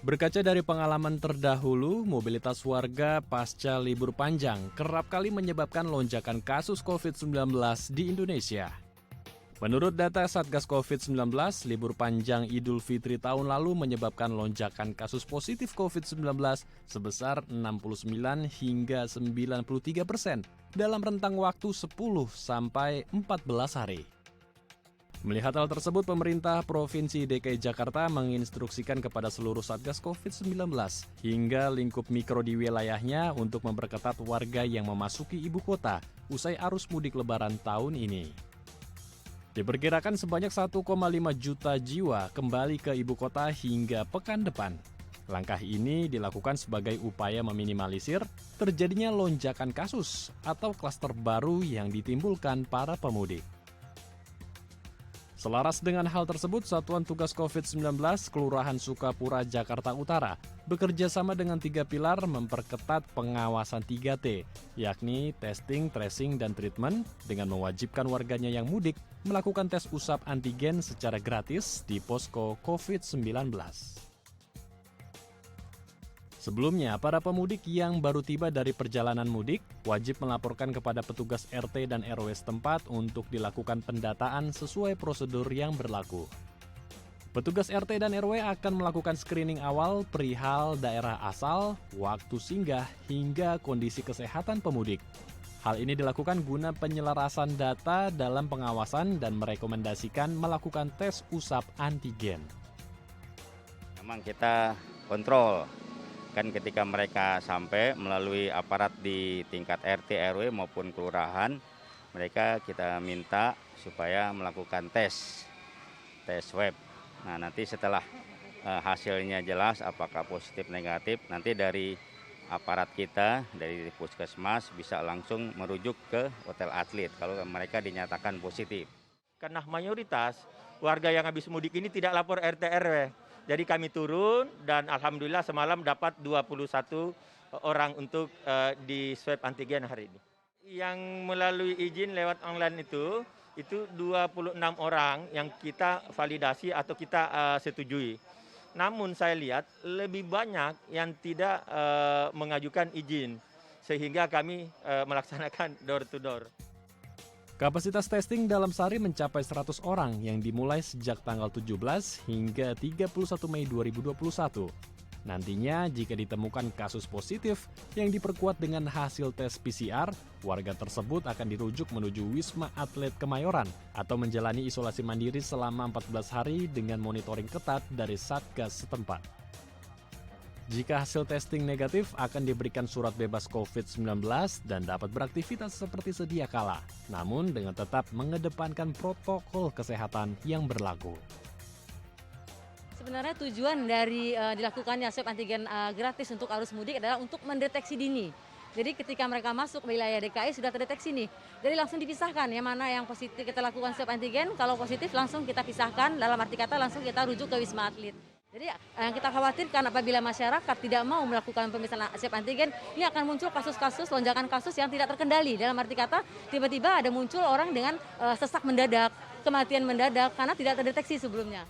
Berkaca dari pengalaman terdahulu, mobilitas warga pasca libur panjang kerap kali menyebabkan lonjakan kasus COVID-19 di Indonesia. Menurut data Satgas COVID-19, libur panjang Idul Fitri tahun lalu menyebabkan lonjakan kasus positif COVID-19 sebesar 69 hingga 93% dalam rentang waktu 10 sampai 14 hari. Melihat hal tersebut, pemerintah Provinsi DKI Jakarta menginstruksikan kepada seluruh Satgas COVID-19 hingga lingkup mikro di wilayahnya untuk memperketat warga yang memasuki ibu kota usai arus mudik lebaran tahun ini. Diperkirakan sebanyak 1,5 juta jiwa kembali ke ibu kota hingga pekan depan. Langkah ini dilakukan sebagai upaya meminimalisir terjadinya lonjakan kasus atau klaster baru yang ditimbulkan para pemudik. Selaras dengan hal tersebut, Satuan Tugas COVID-19 Kelurahan Sukapura, Jakarta Utara bekerja sama dengan 3 pilar memperketat pengawasan 3T, yakni testing, tracing, dan treatment dengan mewajibkan warganya yang mudik melakukan tes usap antigen secara gratis di posko COVID-19. Sebelumnya, para pemudik yang baru tiba dari perjalanan mudik wajib melaporkan kepada petugas RT dan RW setempat untuk dilakukan pendataan sesuai prosedur yang berlaku. Petugas RT dan RW akan melakukan screening awal perihal daerah asal, waktu singgah, hingga kondisi kesehatan pemudik. Hal ini dilakukan guna penyelarasan data dalam pengawasan dan merekomendasikan melakukan tes usap antigen. Memang kita kontrol. Kan ketika mereka sampai melalui aparat di tingkat RT, RW maupun kelurahan, mereka kita minta supaya melakukan tes swab. Nah, nanti setelah hasilnya jelas apakah positif negatif, nanti dari aparat kita, dari puskesmas bisa langsung merujuk ke hotel atlet kalau mereka dinyatakan positif. Karena mayoritas warga yang habis mudik ini tidak lapor RT RW. Jadi kami turun dan alhamdulillah semalam dapat 21 orang untuk di swab antigen hari ini. Yang melalui izin lewat online itu 26 orang yang kita validasi atau kita setujui. Namun saya lihat lebih banyak yang tidak mengajukan izin sehingga kami melaksanakan door to door. Kapasitas testing dalam sehari mencapai 100 orang yang dimulai sejak tanggal 17 hingga 31 Mei 2021. Nantinya jika ditemukan kasus positif yang diperkuat dengan hasil tes PCR, warga tersebut akan dirujuk menuju Wisma Atlet Kemayoran atau menjalani isolasi mandiri selama 14 hari dengan monitoring ketat dari Satgas setempat. Jika hasil testing negatif, akan diberikan surat bebas COVID-19 dan dapat beraktivitas seperti sedia kala, namun dengan tetap mengedepankan protokol kesehatan yang berlaku. Sebenarnya tujuan dari dilakukannya swab antigen gratis untuk arus mudik adalah untuk mendeteksi dini. Jadi ketika mereka masuk wilayah DKI sudah terdeteksi nih, jadi langsung dipisahkan yang mana yang positif kita lakukan swab antigen, kalau positif langsung kita pisahkan, dalam arti kata langsung kita rujuk ke Wisma Atlet. Jadi yang kita khawatirkan apabila masyarakat tidak mau melakukan pemisahan swab antigen, ini akan muncul kasus-kasus, lonjakan kasus yang tidak terkendali. Dalam arti kata, tiba-tiba ada muncul orang dengan sesak mendadak, kematian mendadak karena tidak terdeteksi sebelumnya.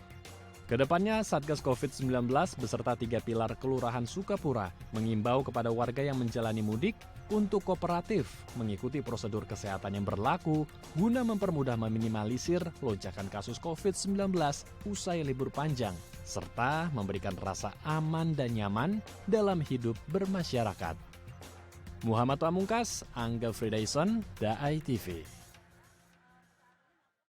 Kedepannya, Satgas COVID-19 beserta 3 pilar Kelurahan Sukapura mengimbau kepada warga yang menjalani mudik untuk kooperatif mengikuti prosedur kesehatan yang berlaku guna mempermudah meminimalisir lonjakan kasus COVID-19 usai libur panjang, serta memberikan rasa aman dan nyaman dalam hidup bermasyarakat. Muhammad Pamungkas, Angga Fridaison, DAI TV.